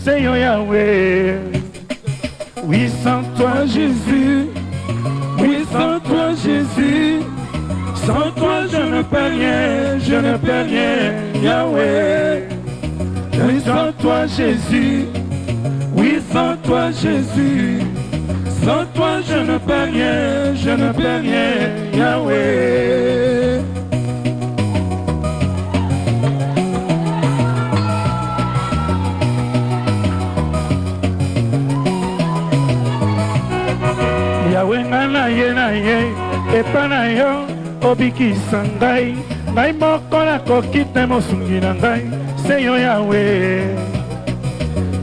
Seigneur Yahweh. Oui, sans toi Jésus, oui, sans toi Jésus, sans toi je ne peux rien, je ne peux rien, Yahweh. Oui, sans toi Jésus, oui, sans toi Jésus, sans toi je ne peux rien, je ne peux rien, Yahweh. Yahweh na ye epa na yo obikisa ngai ngai moko nakoki te mosungi na ngai Seigneur Yahweh.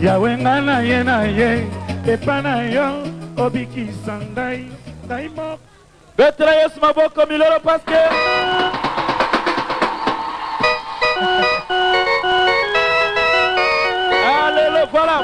Yahweh na ye epa na yo obikisa ngai ngai moko. Betela Yesu maboko milolo paske Alléluia, voilà.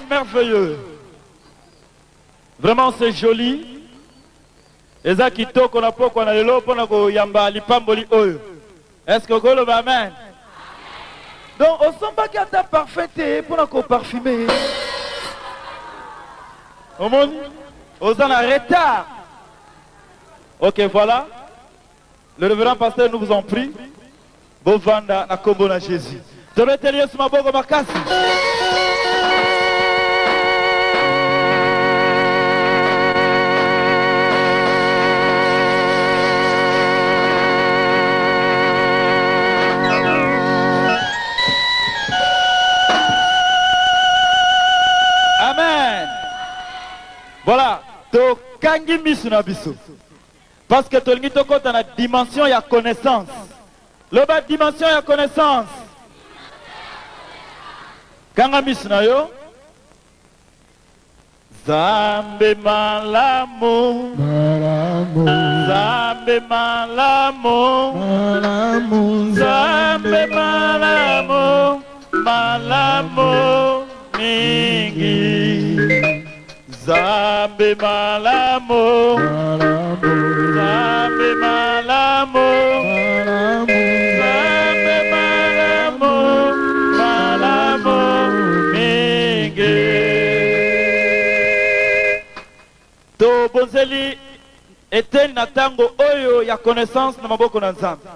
Merveilleux. Vraiment c'est joli. Eza kitoko na poko na lelo pona ko yamba lipamboli oyo. Est-ce que vous le amen? Donc on sent pas qu'il y a parfait pour ko parfumer. Au monde, on en a retard. Ok, voilà. Le révérend pasteur nous vous en prie. Bovanda na kombo na Jésus. Tolete Yesu maboko makasi. Voilà, to kangi misu na biso. Parce que to lingi to kota na dimension ya connaissance. Le bas dimension ya connaissance. Kanga misu na yo. Zambe malamu, Zambe malamu, Zambe malamu, malamu mingi. Zambe malamu, Zambe malamu, Zambe malamu, malamu mingi. To bonzeli eten na tango oyo ya connaissance na maboko na Nzambe.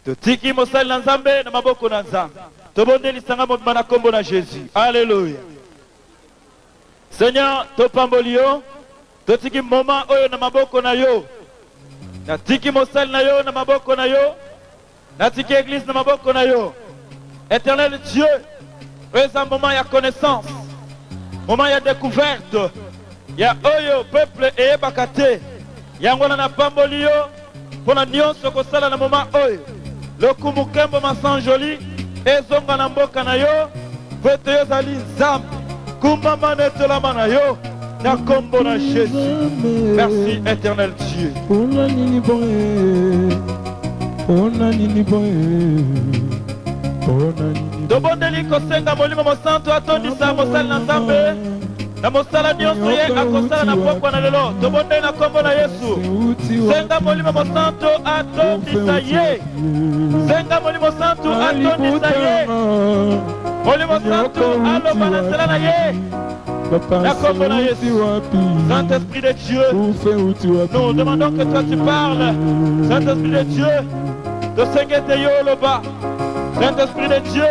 To tiki mosali na Nzambe na maboko na Nzambe. To bondeli sanga mobima na kombo na Jésus. Alléluia. Seigneur, to pambolio, to tiki moment oyo na maboko na yo. Na tiki mosali na yo na maboko na yo. Na tiki église na maboko na yo. Éternel Dieu, c'est un moment de connaissance, moment de découverte. Il y a oyo peuple et bakate. Il y a ngona na pambolio pour na nyonso ko sala na moment oyo. Le kumukembo masan joli ezonga na mboka na yo. Pote yo zali Nzambe. Kumama netela na yo. Na kombo na Jésus. Merci éternel Dieu. Tobondeli kosenga molimo mosantu atondisa mosali na Nzambe. Na mosala nyonso ye akosala na pokwa na lelo. Tobondeli na kombo na Yesu. Senga molimo mosantu atondisa ye. Senga molimo santu atondisa ye. Molimo santu aloba na sela na ye. Na kombo na Yesu. Saint-Esprit de Dieu, nous demandons que toi tu parles. Saint-Esprit de Dieu, de sengete yo loba. Saint-Esprit de Dieu,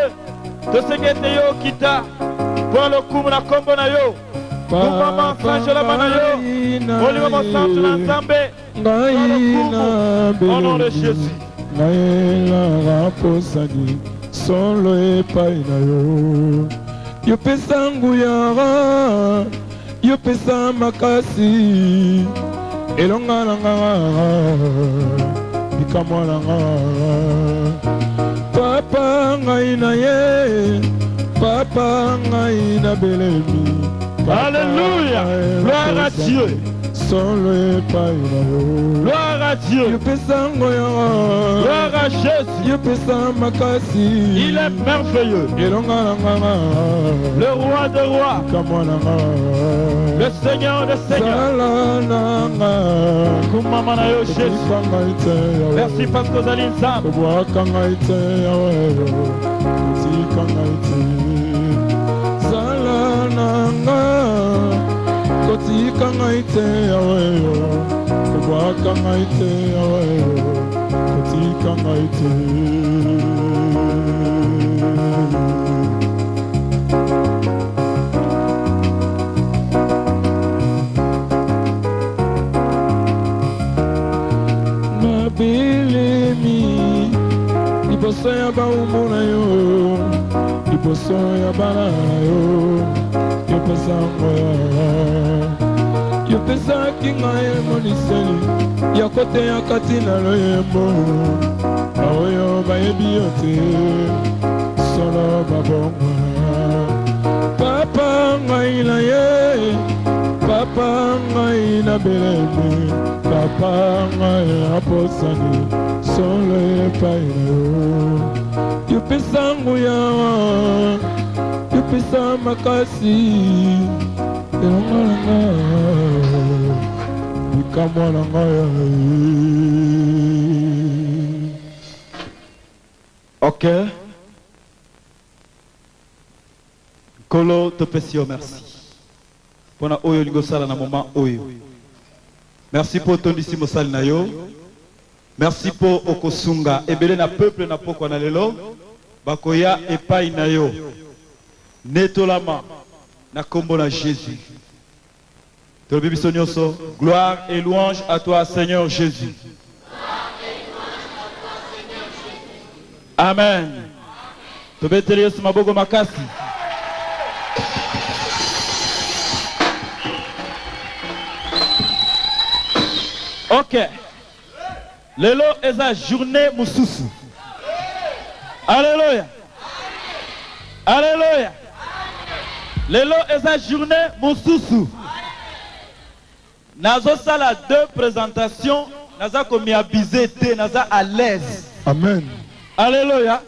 de sengete yo kita. Pour le coup na kombo na yo. Kumama sanjola mana yo. Molimo mosantu na nzambe. Au nom de Jésus. Solo epai na yo yo pesa nguyara yo pesa makasi elonga na nga bikamwa na nga papa ngai na ye papa ngai na belemi. Alléluia, gloire à Dieu. Solo epai na yo gloire à Dieu. yo pesa nguyara Gloire à Jésus. yo pesa makasi. Il est merveilleux. Le roi des rois. Le Seigneur des seigneurs. Jésus. Merci parce que vous allez ensemble. Mabilimi liboso ya baumu na yo liboso ya bana na yo yopesa ngoya yopesaki ngai moniseli ya koteya kati na loyembo baoyo bayebi yo te solo babongwana papa ngai na ye papa ngai na beleme papa ngai na posani solo epai na yo yopesa nguya yopesa makasi elonga bikamwa na ngai. Ok. Kolo topesio merci. Pona oyo lingosala na moment oyo. Merci pour ton disimo sal na yo. Merci pour okosunga ebele na peuple na poko na lelo. Bakoya epai na yo. Netolama na kombo na Jésus. Gloire et louange à toi, Seigneur Jésus. Amen. Ok. Lelo est la journée Moussousou. Alléluia. Alléluia. Lelo est la journée Moussousou. Nazo sala deux présentations, naza komi abizé te, naza à l'aise. Amen. Alléluia.